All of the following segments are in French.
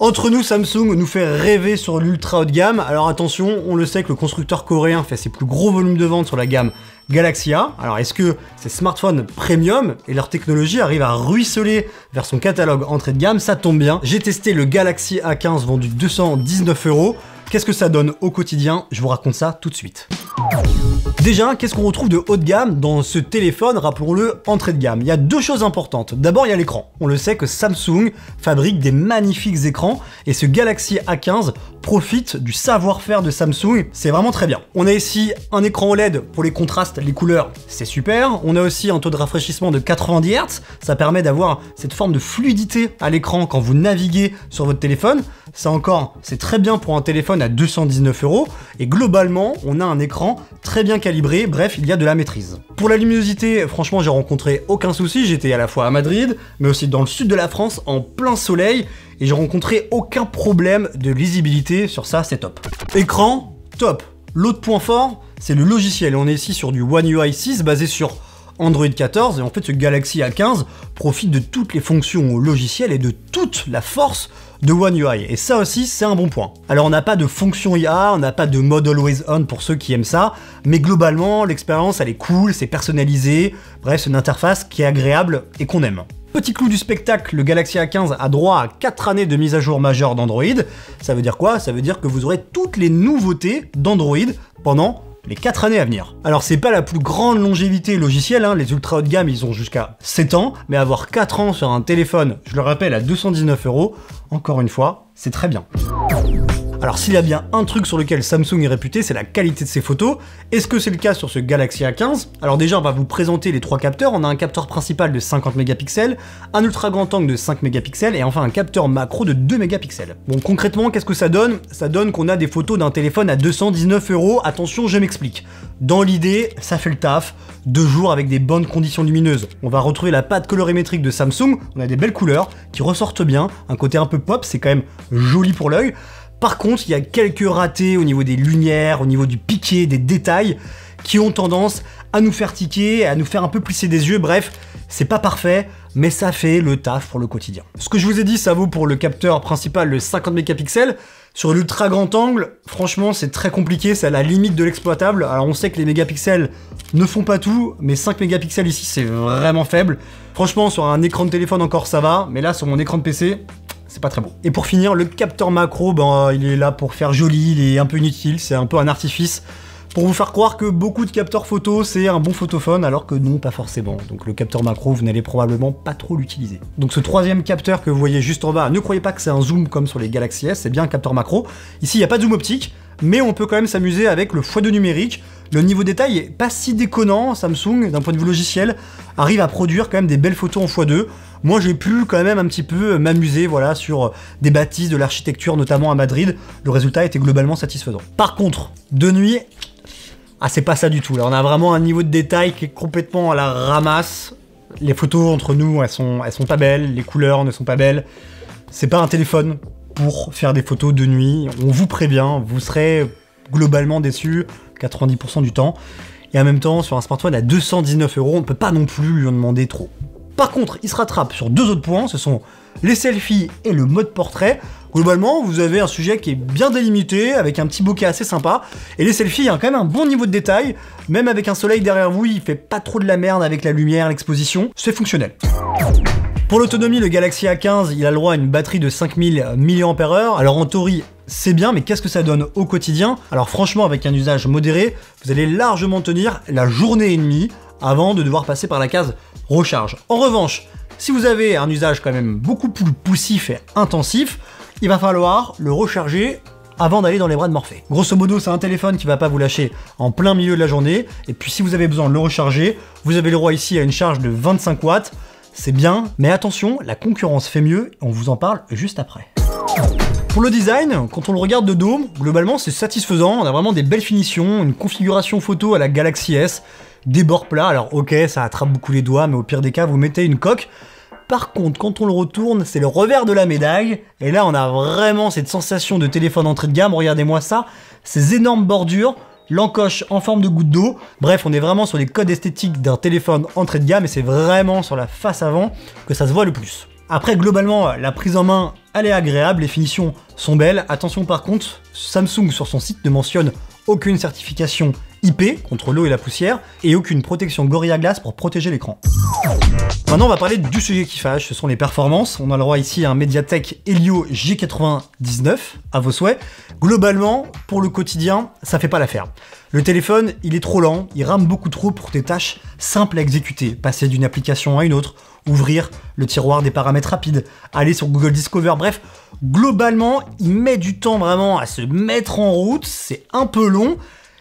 Entre nous, Samsung nous fait rêver sur l'ultra haut de gamme. Alors attention, on le sait que le constructeur coréen fait ses plus gros volumes de vente sur la gamme Galaxy A. Alors est-ce que ces smartphones premium et leur technologie arrivent à ruisseler vers son catalogue entrée de gamme? Ça tombe bien. J'ai testé le Galaxy A15 vendu 219 €. Qu'est-ce que ça donne au quotidien? Je vous raconte ça tout de suite. Déjà, qu'est-ce qu'on retrouve de haut de gamme dans ce téléphone, rappelons-le, entrée de gamme? Il y a deux choses importantes. D'abord, il y a l'écran. On le sait que Samsung fabrique des magnifiques écrans et ce Galaxy A15 profite du savoir-faire de Samsung. C'est vraiment très bien. On a ici un écran OLED pour les contrastes, les couleurs, c'est super. On a aussi un taux de rafraîchissement de 90 Hz. Ça permet d'avoir cette forme de fluidité à l'écran quand vous naviguez sur votre téléphone. Ça encore, c'est très bien pour un téléphone à 219 €. Et globalement, on a un écran très bien calibré, bref, il y a de la maîtrise. Pour la luminosité, franchement, j'ai rencontré aucun souci. J'étais à la fois à Madrid, mais aussi dans le sud de la France, en plein soleil, et j'ai rencontré aucun problème de lisibilité. Sur ça, c'est top. Écran, top. L'autre point fort, c'est le logiciel. On est ici sur du One UI 6 basé sur Android 14, et en fait ce Galaxy A15 profite de toutes les fonctions logicielles et de toute la force de One UI, et ça aussi c'est un bon point. Alors on n'a pas de fonction IA, on n'a pas de mode Always On pour ceux qui aiment ça, mais globalement l'expérience elle est cool, c'est personnalisé, bref c'est une interface qui est agréable et qu'on aime. Petit clou du spectacle, le Galaxy A15 a droit à 4 années de mise à jour majeure d'Android. Ça veut dire quoi? Ça veut dire que vous aurez toutes les nouveautés d'Android pendant les 4 années à venir. Alors c'est pas la plus grande longévité logicielle, hein. Les ultra haut de gamme ils ont jusqu'à 7 ans, mais avoir 4 ans sur un téléphone, je le rappelle, à 219 €, encore une fois, c'est très bien. Alors s'il y a bien un truc sur lequel Samsung est réputé, c'est la qualité de ses photos. Est-ce que c'est le cas sur ce Galaxy A15? Alors déjà on va vous présenter les 3 capteurs. On a un capteur principal de 50 mégapixels, un ultra grand angle de 5 mégapixels et enfin un capteur macro de 2 mégapixels. Bon concrètement qu'est-ce que ça donne? Ça donne qu'on a des photos d'un téléphone à 219 €. Attention, je m'explique. Dans l'idée, ça fait le taf. 2 jours avec des bonnes conditions lumineuses. On va retrouver la patte colorimétrique de Samsung. On a des belles couleurs qui ressortent bien. Un côté un peu pop, c'est quand même joli pour l'œil. Par contre, il y a quelques ratés au niveau des lumières, au niveau du piqué, des détails, qui ont tendance à nous faire tiquer, à nous faire un peu plisser des yeux. Bref, c'est pas parfait, mais ça fait le taf pour le quotidien. Ce que je vous ai dit, ça vaut pour le capteur principal de 50 mégapixels. Sur l'ultra grand angle, franchement, c'est très compliqué, c'est à la limite de l'exploitable. Alors on sait que les mégapixels ne font pas tout, mais 5 mégapixels ici, c'est vraiment faible. Franchement, sur un écran de téléphone encore ça va, mais là, sur mon écran de PC, c'est pas très bon. Et pour finir, le capteur macro, ben, il est là pour faire joli, il est un peu inutile, c'est un peu un artifice pour vous faire croire que beaucoup de capteurs photo c'est un bon photophone, alors que non, pas forcément. Donc le capteur macro, vous n'allez probablement pas trop l'utiliser. Donc ce troisième capteur que vous voyez juste en bas, ne croyez pas que c'est un zoom comme sur les Galaxy S, c'est bien un capteur macro. Ici, il n'y a pas de zoom optique, mais on peut quand même s'amuser avec le x2 numérique. Le niveau détail est pas si déconnant. Samsung, d'un point de vue logiciel, arrive à produire quand même des belles photos en x2. Moi, j'ai pu quand même un petit peu m'amuser, voilà, sur des bâtisses de l'architecture, notamment à Madrid. Le résultat était globalement satisfaisant. Par contre, de nuit, ah, c'est pas ça du tout. Là, on a vraiment un niveau de détail qui est complètement à la ramasse. Les photos entre nous, elles sont pas belles. Les couleurs ne sont pas belles. C'est pas un téléphone pour faire des photos de nuit. On vous prévient, vous serez globalement déçus 90% du temps. Et en même temps, sur un smartphone à 219 €, on ne peut pas non plus lui en demander trop. Par contre, il se rattrape sur 2 autres points, ce sont les selfies et le mode portrait. Globalement, vous avez un sujet qui est bien délimité, avec un petit bokeh assez sympa. Et les selfies, il y a quand même un bon niveau de détail. Même avec un soleil derrière vous, il fait pas trop de la merde avec la lumière, l'exposition. C'est fonctionnel. Pour l'autonomie, le Galaxy A15, il a le droit à une batterie de 5000 mAh. Alors en théorie, c'est bien, mais qu'est-ce que ça donne au quotidien? Alors franchement, avec un usage modéré, vous allez largement tenir la journée et demie avant de devoir passer par la case recharge. En revanche, si vous avez un usage quand même beaucoup plus poussif et intensif, il va falloir le recharger avant d'aller dans les bras de Morphée. Grosso modo, c'est un téléphone qui va pas vous lâcher en plein milieu de la journée, et puis si vous avez besoin de le recharger, vous avez le droit ici à une charge de 25 watts, c'est bien, mais attention, la concurrence fait mieux, on vous en parle juste après. Pour le design, quand on le regarde de dos, globalement c'est satisfaisant, on a vraiment des belles finitions, une configuration photo à la Galaxy S, des bords plats, alors ok, ça attrape beaucoup les doigts, mais au pire des cas, vous mettez une coque. Par contre, quand on le retourne, c'est le revers de la médaille, et là on a vraiment cette sensation de téléphone entrée de gamme, regardez-moi ça, ces énormes bordures, l'encoche en forme de goutte d'eau, bref, on est vraiment sur les codes esthétiques d'un téléphone entrée de gamme, et c'est vraiment sur la face avant que ça se voit le plus. Après, globalement, la prise en main, elle est agréable, les finitions sont belles. Attention par contre, Samsung sur son site ne mentionne aucune certification IP contre l'eau et la poussière et aucune protection Gorilla Glass pour protéger l'écran. Maintenant, on va parler du sujet qui fâche, ce sont les performances. On a le droit ici à un Mediatek Helio G99, à vos souhaits. Globalement, pour le quotidien, ça fait pas l'affaire. Le téléphone, il est trop lent, il rame beaucoup trop pour des tâches simples à exécuter. Passer d'une application à une autre, ouvrir le tiroir des paramètres rapides, aller sur Google Discover, bref, globalement, il met du temps vraiment à se mettre en route, c'est un peu long,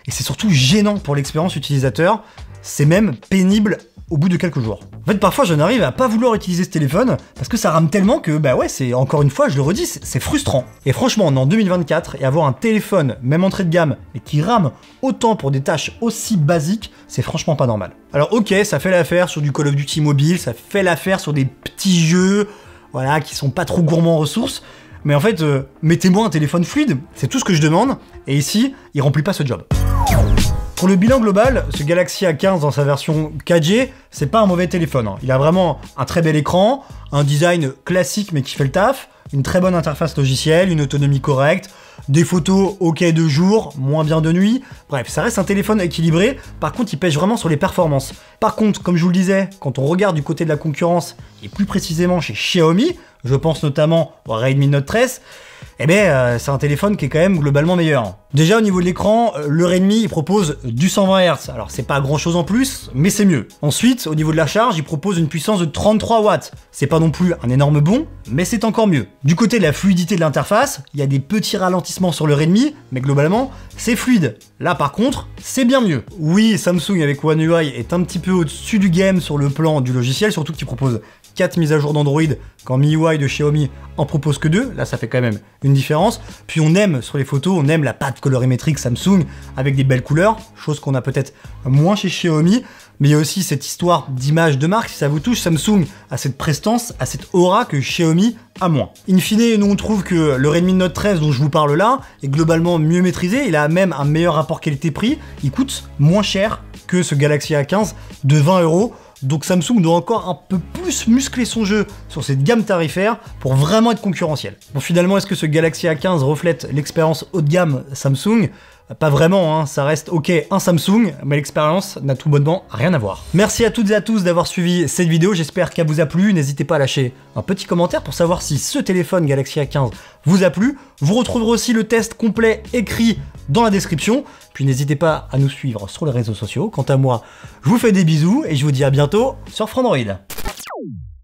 et c'est surtout gênant pour l'expérience utilisateur, c'est même pénible au bout de quelques jours. En fait, parfois, je n'arrive à pas vouloir utiliser ce téléphone parce que ça rame tellement que, bah ouais, c'est encore une fois, je le redis, c'est frustrant. Et franchement, on est en 2024 et avoir un téléphone, même entrée de gamme, et qui rame autant pour des tâches aussi basiques, c'est franchement pas normal. Alors ok, ça fait l'affaire sur du Call of Duty mobile, ça fait l'affaire sur des petits jeux, voilà, qui sont pas trop gourmands en ressources, mais en fait, mettez-moi un téléphone fluide, c'est tout ce que je demande, et ici, il remplit pas ce job. Pour le bilan global, ce Galaxy A15 dans sa version 4G, c'est pas un mauvais téléphone. Il a vraiment un très bel écran, un design classique mais qui fait le taf, une très bonne interface logicielle, une autonomie correcte, des photos ok de jour, moins bien de nuit. Bref, ça reste un téléphone équilibré, par contre il pêche vraiment sur les performances. Par contre, comme je vous le disais, quand on regarde du côté de la concurrence, et plus précisément chez Xiaomi, je pense notamment au Redmi Note 13, eh bien, c'est un téléphone qui est quand même globalement meilleur. Déjà, au niveau de l'écran, le Redmi, il propose du 120 Hz. Alors, c'est pas grand chose en plus, mais c'est mieux. Ensuite, au niveau de la charge, il propose une puissance de 33 watts. C'est pas non plus un énorme bond, mais c'est encore mieux. Du côté de la fluidité de l'interface, il y a des petits ralentissements sur le Redmi, mais globalement, c'est fluide. Là, par contre, c'est bien mieux. Oui, Samsung avec One UI est un petit peu au-dessus du game sur le plan du logiciel, surtout qu'il propose 4 mises à jour d'Android, quand MIUI de Xiaomi en propose que 2, là ça fait quand même une différence. Puis on aime sur les photos, on aime la patte colorimétrique Samsung avec des belles couleurs, chose qu'on a peut-être moins chez Xiaomi, mais il y a aussi cette histoire d'image de marque, si ça vous touche, Samsung a cette prestance, a cette aura que Xiaomi a moins. In fine, nous on trouve que le Redmi Note 13 dont je vous parle là est globalement mieux maîtrisé, il a même un meilleur rapport qualité-prix, il coûte moins cher que ce Galaxy A15 de 20 €. Donc Samsung doit encore un peu plus muscler son jeu sur cette gamme tarifaire pour vraiment être concurrentiel. Bon, finalement, est-ce que ce Galaxy A15 reflète l'expérience haut de gamme Samsung ? Pas vraiment, hein, ça reste ok un Samsung, mais l'expérience n'a tout bonnement rien à voir. Merci à toutes et à tous d'avoir suivi cette vidéo, j'espère qu'elle vous a plu. N'hésitez pas à lâcher un petit commentaire pour savoir si ce téléphone Galaxy A15 vous a plu. Vous retrouverez aussi le test complet écrit dans la description. Puis n'hésitez pas à nous suivre sur les réseaux sociaux. Quant à moi, je vous fais des bisous et je vous dis à bientôt sur Frandroid.